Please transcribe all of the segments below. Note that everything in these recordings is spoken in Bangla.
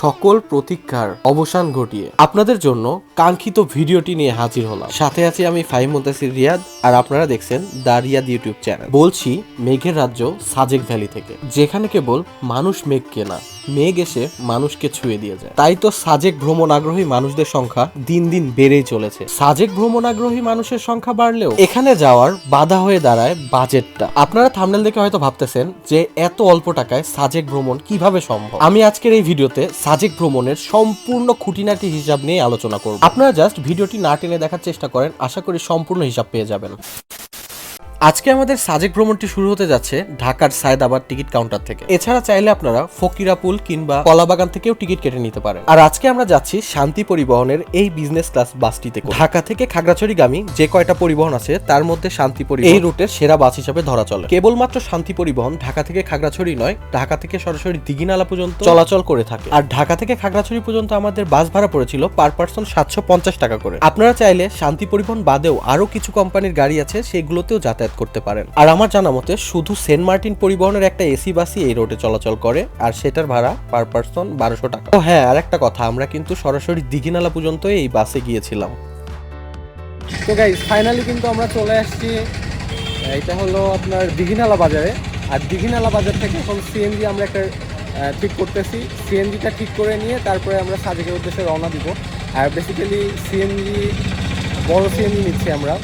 সকল প্রতীক্ষার অবসান ঘটিয়ে আপনাদের জন্য কাঙ্ক্ষিত ভিডিওটি নিয়ে হাজির হলাম। সাথে আছি আমি ফাহিম মুনতাসির রিয়াদ, আর আপনারা দেখছেন দ্য রিয়াদ ইউটিউব চ্যানেল। বলছি মেঘের রাজ্য সাজেক ভ্যালি থেকে, যেখানে কেবল মানুষ মেঘকে না, মেঘ এসে মানুষকে ছুঁয়ে দিয়ে যায়। তাই তো সাজেক ভ্রমণ আগ্রহী মানুষদের সংখ্যা দিন দিন বেড়েই চলেছে। সাজেক ভ্রমণ আগ্রহী মানুষের সংখ্যা বাড়লেও এখানে যাওয়ার বাধা হয়ে দাঁড়ায় বাজেটটা। আপনারা থাম্বনেল দেখে হয়তো ভাবতেছেন যে এত অল্প টাকায় সাজেক ভ্রমণ কিভাবে সম্ভব। আমি আজকের এই ভিডিওতে সাজেক ভ্রমণের সম্পূর্ণ খুঁটিনাটি হিসাব নিয়ে আলোচনা করব। আপনারা জাস্ট ভিডিওটি না টেনে দেখার চেষ্টা করেন, আশা করি সম্পূর্ণ হিসাব পেয়ে যাবেন। আজকে আমাদের সাজেক ভ্রমণটি শুরু হতে যাচ্ছে ঢাকার সায়দাবাদ টিকিট কাউন্টার থেকে। এছাড়া চাইলে আপনারা ফকিরাপুল কিংবা কলাবাগান থেকেও টিকিট কেটে নিতে পারেন। আর আজকে আমরা যাচ্ছি শান্তি পরিবহনের এই বিজনেস ক্লাস বাসটিতে। ঢাকা থেকে খাগড়াছড়িগামী যে কয়টা পরিবহন আছে তার মধ্যে শান্তি পরিবহন এই রুটের সেরা বাস হিসেবে ধরা চলে। কেবলমাত্র শান্তি পরিবহন ঢাকা থেকে খাগড়াছড়ি নয়, ঢাকা থেকে সরাসরি দিঘিনালা পর্যন্ত চলাচল করে থাকে। আর ঢাকা থেকে খাগড়াছড়ি পর্যন্ত আমাদের বাস ভাড়া পড়েছিল পার পার্সন 750 টাকা করে। আপনারা চাইলে শান্তি পরিবহন বাদেও আরো কিছু কোম্পানির গাড়ি আছে, সেগুলোতেও যাতায়াত করতে পারেন। আর আমার জানা মতে শুধু সেন্ট মার্টিন পরিবহনের একটা এসি বাসই এই রোডে চলাচল করে, আর সেটার ভাড়া পার পার্সন 1200 টাকা। ও হ্যাঁ, আর একটা কথা, আমরা কিন্তু সরাসরি দিঘিনালা পর্যন্ত এই বাসে গিয়েছিলাম। তো গাইস, ফাইনালি কিন্তু আমরা চলে আসছি। এটা হলো আপনার দিঘিনালা বাজারে। আর দিঘিনালা বাজার থেকে এখন সিএনজি আমরা একটা ঠিক করতেছি। সিএনজিটা ঠিক করে নিয়ে তারপরে আমরা সাজেকের উদ্দেশ্যে রওনা দিব। আর বেসিক্যালি সিএনজি, বড় সিএনজি নিচ্ছি আমরা,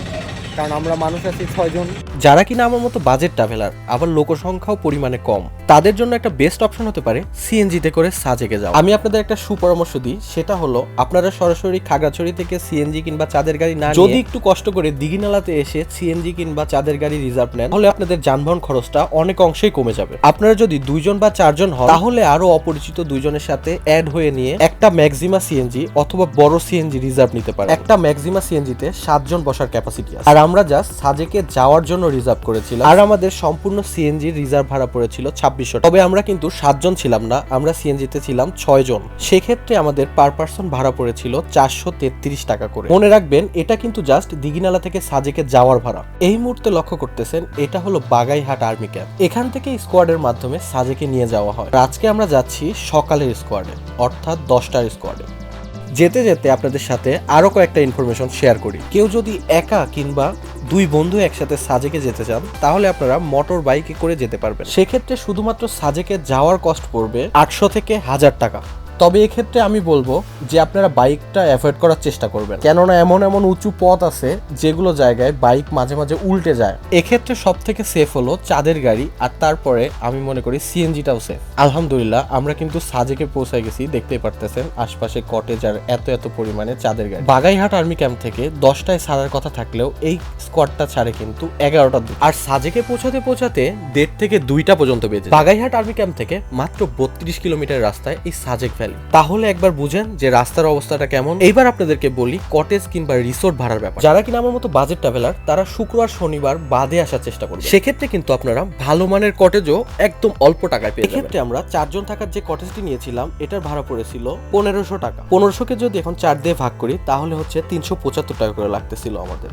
কারণ আমরা মানুষ আছি 6 জন, যারা কিনা আমার মতো বাজেট ট্রাভেলার, আবার লোক সংখ্যাও পরিমাণে কম। তাদের জন্য একটা বেস্ট অপশন হতে পারে সিএনজিতে করে সাজেকে যাওয়া। আমি আপনাদের একটা সুপরামর্শ দিই, সেটা হলো আপনারা সরাসরি খাগড়াছড়ি থেকে সিএনজি কিংবা চাঁদের গাড়ি না, যদি একটু কষ্ট করে দিঘিনালাতে এসে সিএনজি কিংবা চাঁদের গাড়ি রিজার্ভ নেন, তাহলে আপনাদের যানবাহন খরচটা অনেক অংশেই কমে যাবে। আপনারা যদি 2 জন বা 4 জন হন, তাহলে আরো অপরিচিত 2 জনের সাথে অ্যাড হয়ে নিয়ে একটা ম্যাক্সিমা সিএনজি অথবা বড় সিএনজি রিজার্ভ নিতে পারেন। একটা ম্যাক্সিমা সিএনজিতে 7 জন বসার ক্যাপাসিটি আছে। আর আমরা জাস্ট সাজেকে যাওয়ার জন্য রিজার্ভ করেছিলাম, আর আমাদের সম্পূর্ণ সিএনজি রিজার্ভ ভাড়া পড়েছিল 2600 টাকা। তবে আমরা কিন্তু 7 জন ছিলাম না, আমরা সিএনজিতে ছিলাম 6 জন। সেক্ষেত্রে আমাদের পার পার্সন ভাড়া পড়েছিল 433 টাকা করে। মনে রাখবেন, এটা কিন্তু জাস্ট দিঘিনালা থেকে সাজেকে যাওয়ার ভাড়া। এই মুহূর্তে লক্ষ্য করতেছেন, এটা হলো বাগাইহাট আর্মি ক্যাম্প। এখান থেকে স্কোয়াডের মাধ্যমে সাজেকে নিয়ে যাওয়া হয়। আজকে আমরা যাচ্ছি সকালের স্কোয়াডে, অর্থাৎ 10টার স্কোয়াডে। যেতে যেতে আপনাদের সাথে আরো কয়েকটা ইনফরমেশন শেয়ার করি। কেউ যদি একা কিংবা 2 বন্ধু একসাথে সাজেকে যেতে চান, তাহলে আপনারা মোটর বাইকে করে যেতে পারবেন। সেক্ষেত্রে শুধুমাত্র সাজেকে যাওয়ার কস্ট পড়বে 800 থেকে 1000 টাকা। তবে এক্ষেত্রে আমি বলবো যে আপনারা বাইকটা অ্যাভয়েড করার চেষ্টা করবেন, কেননা এমন এমন উঁচু পথ আছে যেগুলো জায়গায় বাইক মাঝে মাঝে উল্টে যায়। এক্ষেত্রে সব থেকে সেফ হলো চাঁদের গাড়ি, আর তারপরে আমি মনে করি সিএনজিটাও সেফ। আলহামদুলিল্লাহ, আমরা কিন্তু সাজেকে পৌঁছে গেছি, দেখতেই পারতেছেন আশপাশে কটেজ আর এত পরিমাণে চাঁদের গাড়ি। বাগাইহাট আর্মি ক্যাম্প থেকে 10টায় ছাড়ার কথা থাকলেও এই স্কোয়াডটা ছাড়ে কিন্তু 11টার দিকে। আর সাজেকে পৌঁছাতে 1.5 থেকে 2টা পর্যন্ত বেজে। বাগাইহাট আর্মি ক্যাম্প থেকে মাত্র 32 কিলোমিটার রাস্তায় এই সাজেক। তাহলে একবার বুঝেন যে রাস্তার অবস্থাটা কেমন। এইবার আপনাদেরকে বলি কটেজ কিংবা রিসোর্ট ভাড়ার ব্যাপার। যারা কিনা আমার মতো বাজেট ট্রাভেলার, তারা শুক্রবার শনিবার বাদে আসার চেষ্টা করবে। সেক্ষেত্রে কিন্তু আপনারা ভালো মানের কটেজও একদম অল্প টাকায় পেয়ে যাবেন। এক্ষেত্রে আমরা 4 জন থাকার যে কটেজটি নিয়েছিলাম, এটার ভাড়া পড়েছিল 1500 টাকা। 1500কে যদি এখন 4 দিয়ে ভাগ করি, তাহলে হচ্ছে 375 টাকা করে লাগতেছিল আমাদের।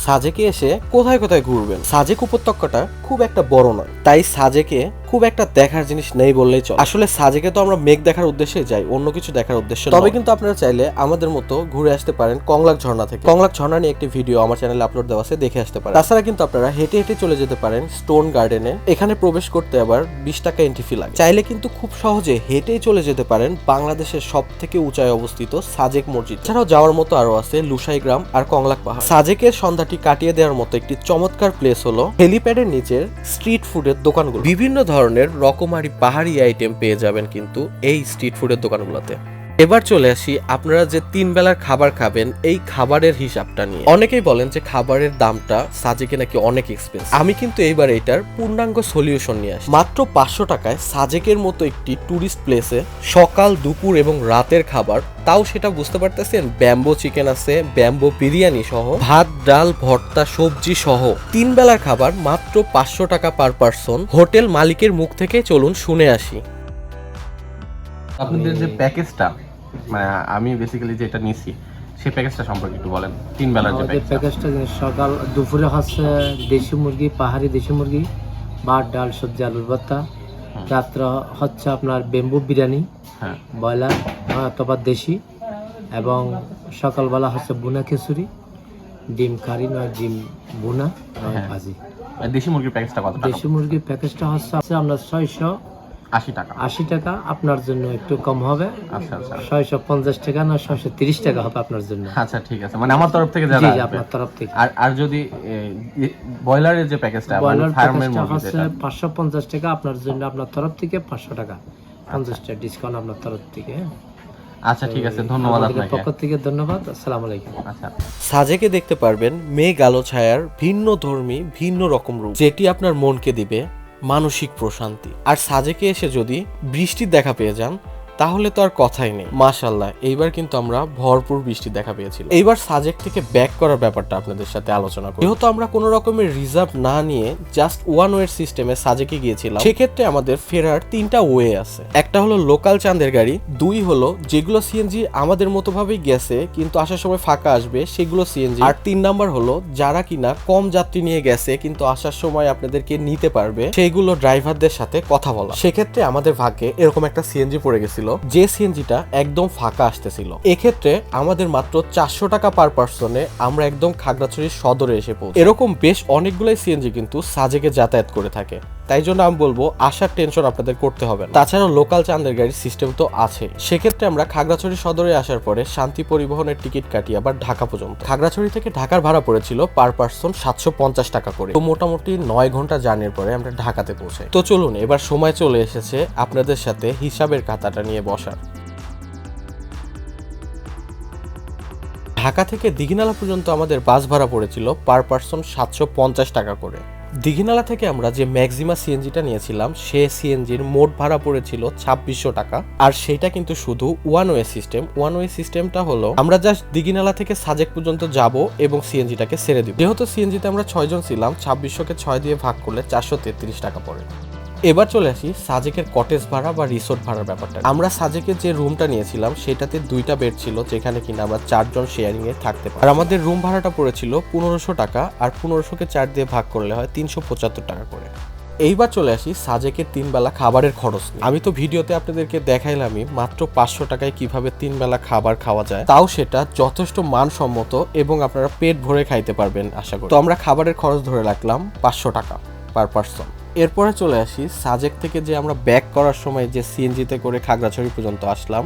সাজেকে এসে কোথায় কোথায় ঘুরবেন? সাজেক উপত্যকাটা খুব একটা বড় নয়, তাই সাজেকে খুব একটা দেখার জিনিস নেই বললেই চলে। আসলে সাজেকে তো আমরা মেঘ দেখার উদ্দেশ্যে যাই, অন্য কিছু দেখার উদ্দেশ্যে। তবে কিন্তু আপনারা চাইলে আমাদের মতো ঘুরে আসতে পারেন কংলাক ঝর্ণা থেকে। কংলাক ঝর্ণা নিয়ে একটি ভিডিও আমার চ্যানেলে আপলোড দেওয়া আছে, দেখে আসতে পারেন। তাছাড়া কিন্তু আপনারা হেঁটে হেঁটে চলে যেতে পারেন স্টোন গার্ডেনে। এখানে প্রবেশ করতে আবার 20 টাকা এন্ট্রি ফি লাগে। চাইলে কিন্তু খুব সহজে হেঁটেই চলে যেতে পারেন বাংলাদেশের সব থেকে উঁচায় অবস্থিত সাজেক মসজিদ। এছাড়াও যাওয়ার মতো আরো আছে লুসাই গ্রাম আর কংলাক পাহাড়। সাজেকের সন্ধ্যাটি কাটিয়ে দেওয়ার মতো একটি চমৎকার প্লেস হলো হেলিপ্যাডের নিচের স্ট্রিট ফুডের দোকানগুলো। বিভিন্ন ধরনের রকমারি পাহাড়ি আইটেম পেয়ে যাবেন কিন্তু এই স্ট্রিট ফুডের দোকানগুলোতে। এবার চলে আসি আপনারা যে 3 বেলার খাবার খাবেন এই খাবারের হিসাবটা নিয়ে। অনেকেই বলেন যে খাবারের দামটা সাজেকে নাকি অনেক এক্সপেন্সিভ। আমি কিন্তু এইবার এটার পূর্ণাঙ্গ সলিউশন নিয়ে আসি। মাত্র 500 টাকায় সাজেকের মতো একটি টুরিস্ট প্লেসে সকাল, দুপুর এবং রাতের খাবার, তাও সেটা বুঝতে পারতেছেন ব্যাম্বো চিকেন আছে, ব্যাম্বো বিরিয়ানি সহ, ভাত, ডাল, ভর্তা, সবজি সহ 3 বেলার খাবার মাত্র 500 টাকা পার পার্সন। হোটেল মালিকের মুখ থেকে চলুন শুনে আসি। আপনাদের যে প্যাকেজটা, মানে আমি বেসিক্যালি যেটা নিছি সেই প্যাকেজটা সম্পর্কে একটু বলেন। 3 বেলার যে প্যাকেজটা সকাল দুপুরে হচ্ছে দেশি মুরগি, পাহাড়ি দেশি মুরগি, ভাত, ডাল, সবজি, আলুর ভর্তা, রাত্র হচ্ছে আপনার বেম্বু বিরিয়ানি, হ্যাঁ ব্রয়লার অথবা দেশি, এবং সকালবেলা হচ্ছে বুনা খিচুড়ি, ডিম কারি নয় ডিম বুনা নয় হ্যাঁ। ভাজি। দেশি মুরগির প্যাকেজটা কত টাকা? দেশি মুরগির প্যাকেজটা হচ্ছে আপনার 80 টাকা। 680 টাকা, আপনার জন্য একটু কম হবে। আচ্ছা আচ্ছা 650 টাকা না 630 টাকা হবে আপনার জন্য। আচ্ছা ঠিক আছে, মানে আমার তরফ থেকে জি যারা জি, আসবে। আপনার তরফ থেকে। আর যদি ব্রয়লারের যে প্যাকেজটা মানে ব্রয়লার ফার্মের প্যাকেজটা মুরগি হচ্ছে যেটা 550 টাকা, আপনার জন্য আপনার তরফ থেকে 500 টাকা 50 টাকা ডিসকাউন্ট আপনার তরফ থেকে। আচ্ছা ঠিক আছে, ধন্যবাদ আমাদের আপনাকে। পক্ষ থেকে ধন্যবাদ। আসসালামু আলাইকুম। আচ্ছা সাজেকে দেখতে পারবেন মেঘ আলো ছায়ার ভিন্ন ধর্মী ভিন্ন রকম রূপ, যেটি আপনার মনকে দিবে মানসিক প্রশান্তি। আর সাজেকে এসে যদি বৃষ্টির দেখা পেয়ে যান তাহলে তো আর কথাই নেই। মাশাআল্লাহ, এইবার কিন্তু আমরা ভরপুর বৃষ্টির দেখা পেয়েছিলাম। এইবার সাজেক থেকে ব্যাক করার ব্যাপারটা আপনাদের সাথে আলোচনা করি। যেহেতু আমরা কোনো রকমের রিজার্ভ না নিয়ে জাস্ট ওয়ান ওয়ে সিস্টেমে সাজেকে গিয়েছিলাম, সেক্ষেত্রে আমাদের ফেরার 3টা ওয়ে আছে। একটা হলো লোকাল চাঁদের গাড়ি, 2 হলো যেগুলো সিএনজি আমাদের মতো ভাবেই গেছে কিন্তু আসার সময় ফাঁকা আসবে সেগুলো সিএনজি, আর 3 নাম্বার হলো যারা কিনা কম যাত্রী নিয়ে গেছে কিন্তু আসার সময় আপনাদেরকে নিতে পারবে সেইগুলো ড্রাইভারদের সাথে কথা বলা। সেক্ষেত্রে আমাদের ভাগ্যে এরকম একটা সিএনজি পড়ে গেছিল, যে সিএনজিটা একদম ফাঁকা আসতেছিল। এক্ষেত্রে আমাদের মাত্র 400 টাকা পার পার্সনে আমরা একদম খাগড়াছড়ির সদরে এসে পৌঁছি। এরকম বেশ অনেকগুলাই সিএনজি কিন্তু সাজেকে যাতায়াত করে থাকে, তাই জন্য আমি বলবো আসার টেনশন আপনাদের করতে হবে না। তাছাড়া লোকাল চাঁদের গাড়ির সিস্টেম তো আছে। সেক্ষেত্রে আমরা খাগড়াছড়ি সদরে আসার পরে শান্তি পরিবহনের টিকিট কাটি আবার ঢাকা পর্যন্ত। খাগড়াছড়ি থেকে ঢাকার ভাড়া পড়েছিল পার পার্সন 750 টাকা করে। তো মোটামুটি 9 ঘন্টা জার্নির পরে আমরা ঢাকাতে পৌঁছাই। তো চলুন, এবার সময় চলে এসেছে আপনাদের সাথে হিসাবের খাতাটা নিয়ে বসার। ঢাকা থেকে দীঘিনালা পর্যন্ত আমাদের বাস ভাড়া পড়েছিল পার পার্সন 750 টাকা করে। দীঘিনালা থেকে আমরা যে ম্যাক্সিমা সিএনজিটা নিয়েছিলাম সে সিএনজির মোট ভাড়া পড়েছিল 2600 টাকা। আর সেটা কিন্তু শুধু one way system. One way সিস্টেমটা হলো আমরা জাস্ট দীঘিনালা থেকে সাজেক পর্যন্ত যাব এবং সিএনজিটাকে ছেড়ে দিব। যেহেতু সিএনজিতে আমরা 6 জন ছিলাম, 2600কে 6 দিয়ে ভাগ করলে 433 টাকা পড়ে। এবার চলে আসি সাজেকের কটেজ ভাড়া বা রিসোর্ট ভাড়ার ব্যাপারটা। আমরা সাজেকের যে রুমটা নিয়েছিলাম সেটাতে 2টা বেড ছিল, যেখানে কিনা আমরা 4 জন শেয়ারিং এ থাকতে পারি। আর আমাদের রুম ভাড়াটা পড়েছিল 1500 টাকা, আর 1500কে 4 দিয়ে ভাগ করলে হয় 375 টাকা করে। এইবার চলে আসি সাজেকের 3 বেলা খাবারের খরচ নিয়ে। আমি তো ভিডিওতে আপনাদেরকে দেখাইলামই মাত্র 500 টাকায় কিভাবে 3 বেলা খাবার খাওয়া যায়, তাও সেটা যথেষ্ট মানসম্মত এবং আপনারা পেট ভরে খাইতে পারবেন আশা করি। তো আমরা খাবারের খরচ ধরে রাখলাম 500 টাকা পার পার্সন। এরপরে চলে আসি সাজেক থেকে যে আমরা ব্যাক করার সময় যে সিএনজিতে করে খাগড়াছড়ি পর্যন্ত আসলাম,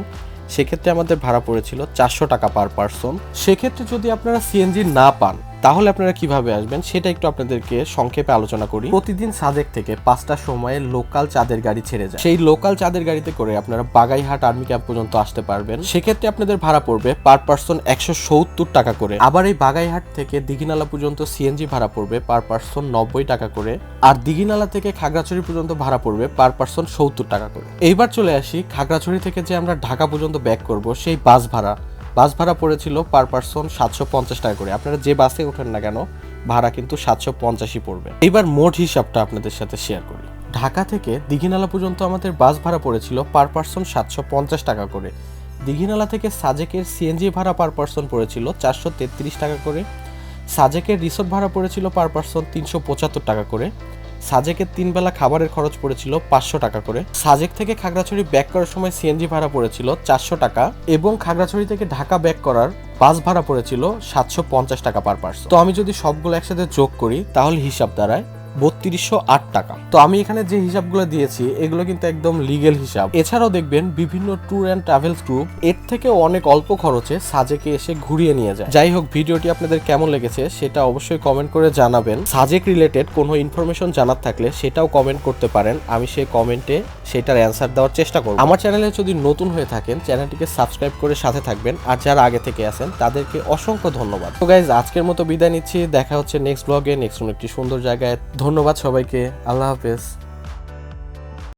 সেক্ষেত্রে আমাদের ভাড়া পড়েছিল 400 টাকা পার পার্সন। সেক্ষেত্রে যদি আপনারা সিএনজি না পান তাহলে আপনারা কিভাবে আসবেন সেটা একটু আপনাদেরকে সংক্ষেপে আলোচনা করি। প্রতিদিন সাজেক থেকে 5টার সময় লোকাল চাঁদের গাড়ি ছেড়ে যায়। সেই লোকাল চাঁদের গাড়িতে করে আপনারা বাগাইহাট আর্মি ক্যাম্প পর্যন্ত আসতে পারবেন। সেক্ষেত্রে আপনাদের ভাড়া পড়বে পার পার্সন 170 টাকা করে। আবার এই বাগাইহাট থেকে দীঘিনালা পর্যন্ত সিএনজি ভাড়া পড়বে পার পার্সন 90 টাকা করে। আর দীঘিনালা থেকে খাগড়াছড়ি পর্যন্ত ভাড়া পড়বে পার পার্সন 70 টাকা করে। এইবার চলে আসি খাগড়াছড়ি থেকে যে আমরা ঢাকা পর্যন্ত ব্যাক করব সেই বাস ভাড়া পড়েছিল পার পার্সন 750 টাকা করে। আপনারা যে বাসে ওঠেন না কেন ভাড়া কিন্তু 750ই পড়বে। এবার মোট হিসাবটা আপনাদের সাথে শেয়ার করি। ঢাকা থেকে দীঘিনালা পর্যন্ত আমাদের বাস ভাড়া পড়েছিল পার পার্সন 750 টাকা করে। দীঘিনালা থেকে সাজেকের সিএনজি ভাড়া পার পার্সন পড়েছিল 433 টাকা করে। সাজেকের রিসোর্ট ভাড়া পড়েছিল পার পার্সন 375 টাকা করে। সাজেকের 3 বেলা খাবারের খরচ পড়েছিল 500 টাকা করে। সাজেক থেকে খাগড়াছড়ি ব্যাক করার সময় সিএনজি ভাড়া পড়েছিল 400 টাকা এবং খাগড়াছড়ি থেকে ঢাকা ব্যাক করার বাস ভাড়া পড়েছিল 750 টাকা পার পার্সন। তো আমি যদি সবগুলো একসাথে যোগ করি তাহলে হিসাব দাঁড়ায় 3208 টাকা। তো আমি এখানে যে হিসাবগুলো দিয়েছি এগুলো কিন্তু একদম লিগেল হিসাব। এছাড়াও দেখবেন বিভিন্ন ট্যুর অ্যান্ড ট্রাভেলস গ্রুপ এর থেকে অনেক অল্প খরচে সাজেকে এসে ঘুরিয়ে নিয়ে যায়। যাই হোক, ভিডিওটি আপনাদের কেমন লেগেছে সেটা অবশ্যই কমেন্ট করে জানাবেন। সাজেক রিলেটেড কোনো ইনফরমেশন জানার থাকলে সেটাও কমেন্ট করতে পারেন, আমি সেই কমেন্টে সেটার অ্যান্সার দেওয়ার চেষ্টা করব। আমার চ্যানেলে যদি নতুন হয়ে থাকেন চ্যানেলটিকে সাবস্ক্রাইব করে সাথে থাকবেন, আর যারা আগে থেকে আছেন তাদেরকে অসংখ্য ধন্যবাদ। তো গাইজ, আজকের মতো বিদায় নিচ্ছি। দেখা হচ্ছে নেক্সট ব্লগে, নেক্সট একটি সুন্দর জায়গায়। ধন্যবাদ সবাইকে, আল্লাহ হাফেজ।